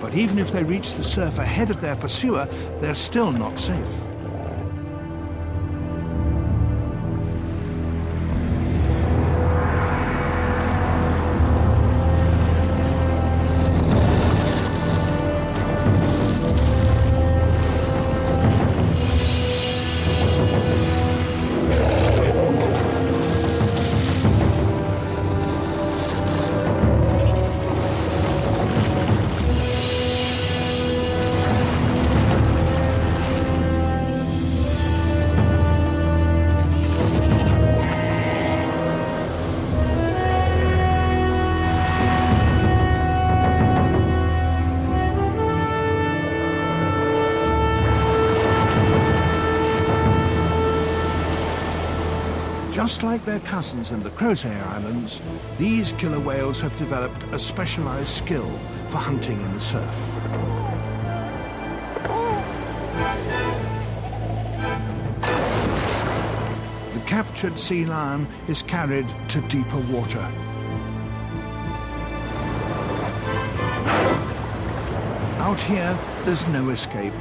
But even if they reach the surf ahead of their pursuer, they're still not safe. Just like their cousins in the Crozet Islands, these killer whales have developed a specialized skill for hunting in the surf. The captured sea lion is carried to deeper water. Out here, there's no escape.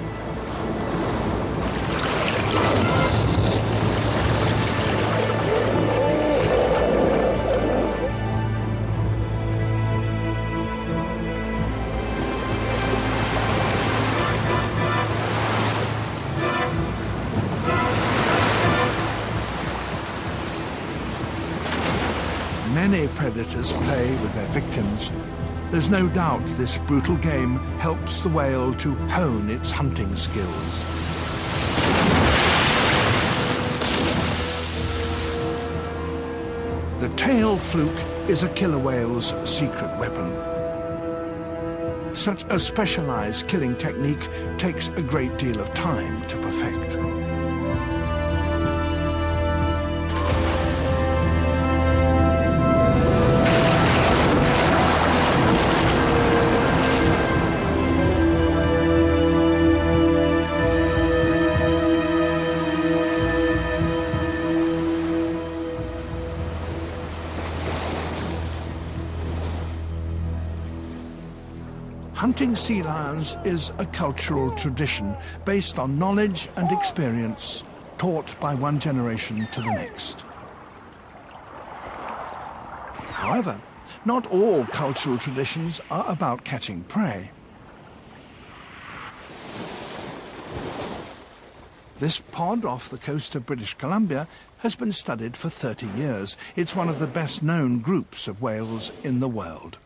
Many predators play with their victims. There's no doubt this brutal game helps the whale to hone its hunting skills. The tail fluke is a killer whale's secret weapon. Such a specialized killing technique takes a great deal of time to perfect. Hunting sea lions is a cultural tradition based on knowledge and experience taught by one generation to the next. However, not all cultural traditions are about catching prey. This pod off the coast of British Columbia has been studied for 30 years. It's one of the best-known groups of whales in the world.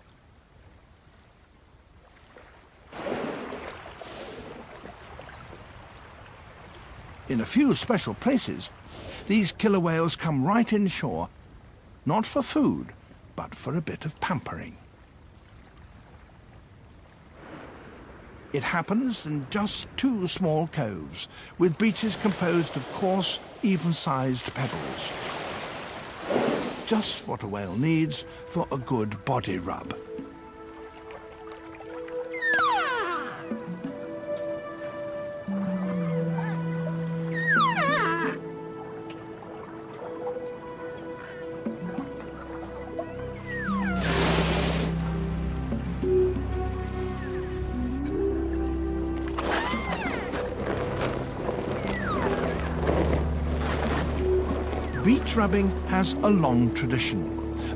In a few special places, these killer whales come right inshore, not for food, but for a bit of pampering. It happens in just 2 small coves, with beaches composed of coarse, even-sized pebbles. Just what a whale needs for a good body rub. Beach rubbing has a long tradition.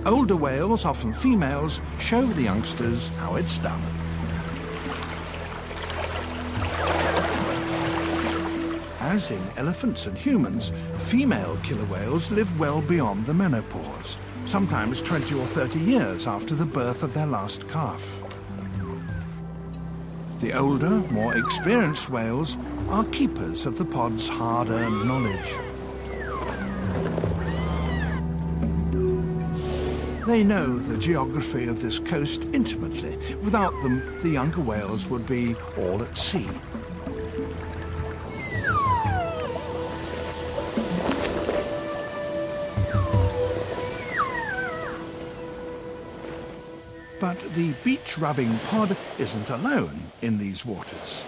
Older whales, often females, show the youngsters how it's done. As in elephants and humans, female killer whales live well beyond the menopause, sometimes 20 or 30 years after the birth of their last calf. The older, more experienced whales are keepers of the pod's hard-earned knowledge. They know the geography of this coast intimately. Without them, the younger whales would be all at sea. But the beach-rubbing pod isn't alone in these waters.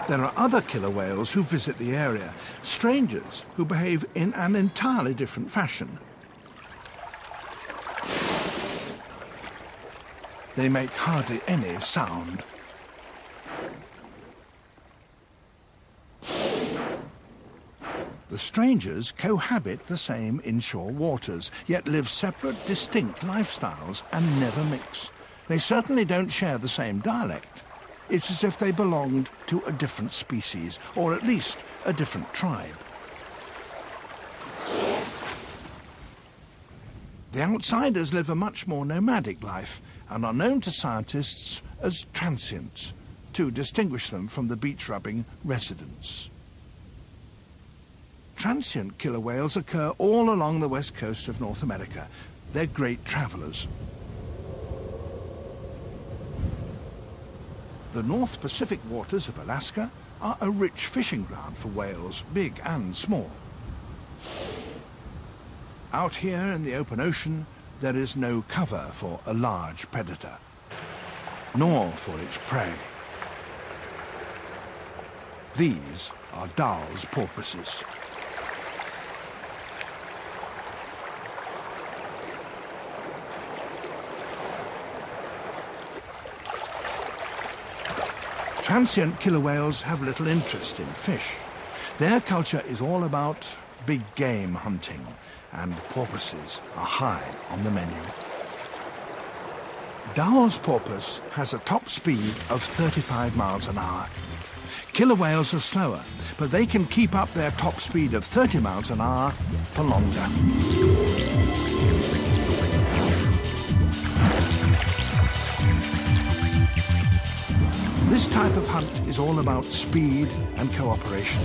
There are other killer whales who visit the area, strangers who behave in an entirely different fashion. They make hardly any sound. The strangers cohabit the same inshore waters, yet live separate, distinct lifestyles and never mix. They certainly don't share the same dialect. It's as if they belonged to a different species, or at least a different tribe. The outsiders live a much more nomadic life and are known to scientists as transients, to distinguish them from the beach-rubbing residents. Transient killer whales occur all along the west coast of North America. They're great travellers. The North Pacific waters of Alaska are a rich fishing ground for whales, big and small. Out here in the open ocean, there is no cover for a large predator, nor for its prey. These are Dall's porpoises. Transient killer whales have little interest in fish. Their culture is all about big game hunting, and porpoises are high on the menu. Dall's porpoise has a top speed of 35 miles an hour. Killer whales are slower, but they can keep up their top speed of 30 miles an hour for longer. This type of hunt is all about speed and cooperation.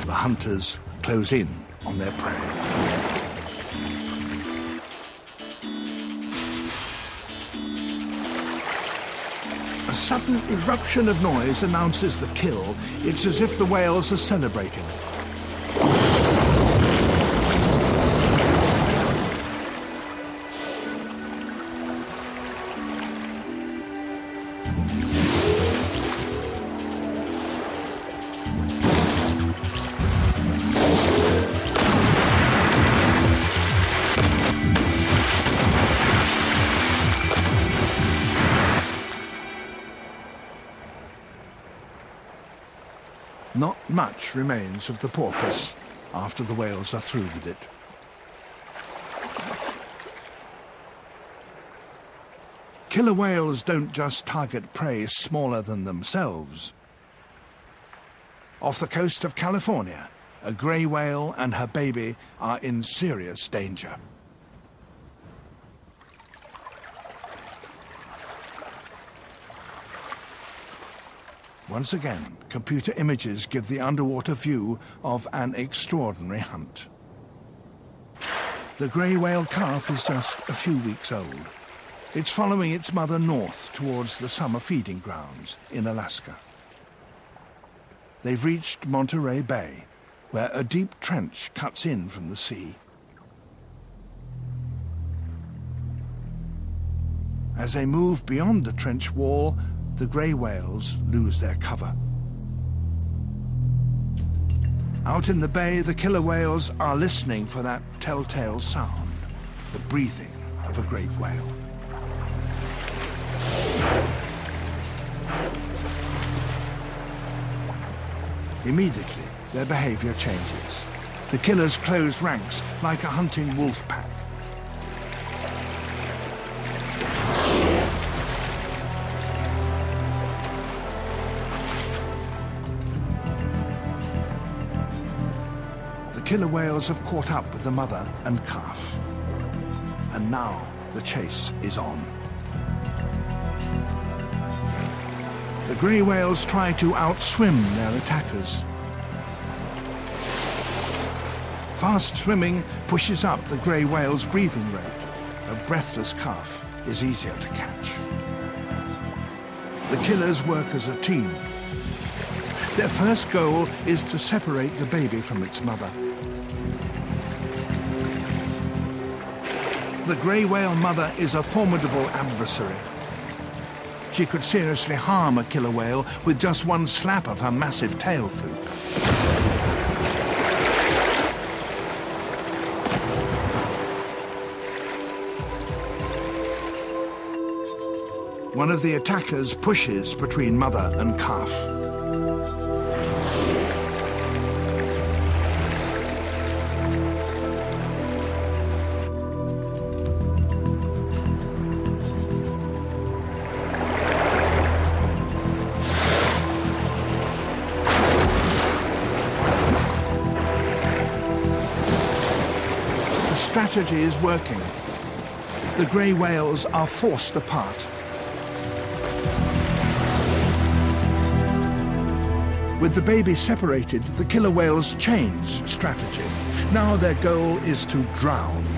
The hunters close in on their prey. A sudden eruption of noise announces the kill. It's as if the whales are celebrating. Not much remains of the porpoise after the whales are through with it. Killer whales don't just target prey smaller than themselves. Off the coast of California, a grey whale and her baby are in serious danger. Once again, computer images give the underwater view of an extraordinary hunt. The grey whale calf is just a few weeks old. It's following its mother north towards the summer feeding grounds in Alaska. They've reached Monterey Bay, where a deep trench cuts in from the sea. As they move beyond the trench wall, the grey whales lose their cover. Out in the bay, the killer whales are listening for that telltale sound, the breathing of a great whale. Immediately, their behavior changes. The killers close ranks like a hunting wolf pack. The killer whales have caught up with the mother and calf. And now the chase is on. The grey whales try to outswim their attackers. Fast swimming pushes up the grey whale's breathing rate. A breathless calf is easier to catch. The killers work as a team. Their first goal is to separate the baby from its mother. The grey whale mother is a formidable adversary. She could seriously harm a killer whale with just one slap of her massive tail fluke. One of the attackers pushes between mother and calf. The strategy is working. The grey whales are forced apart. With the baby separated, the killer whales change strategy. Now their goal is to drown.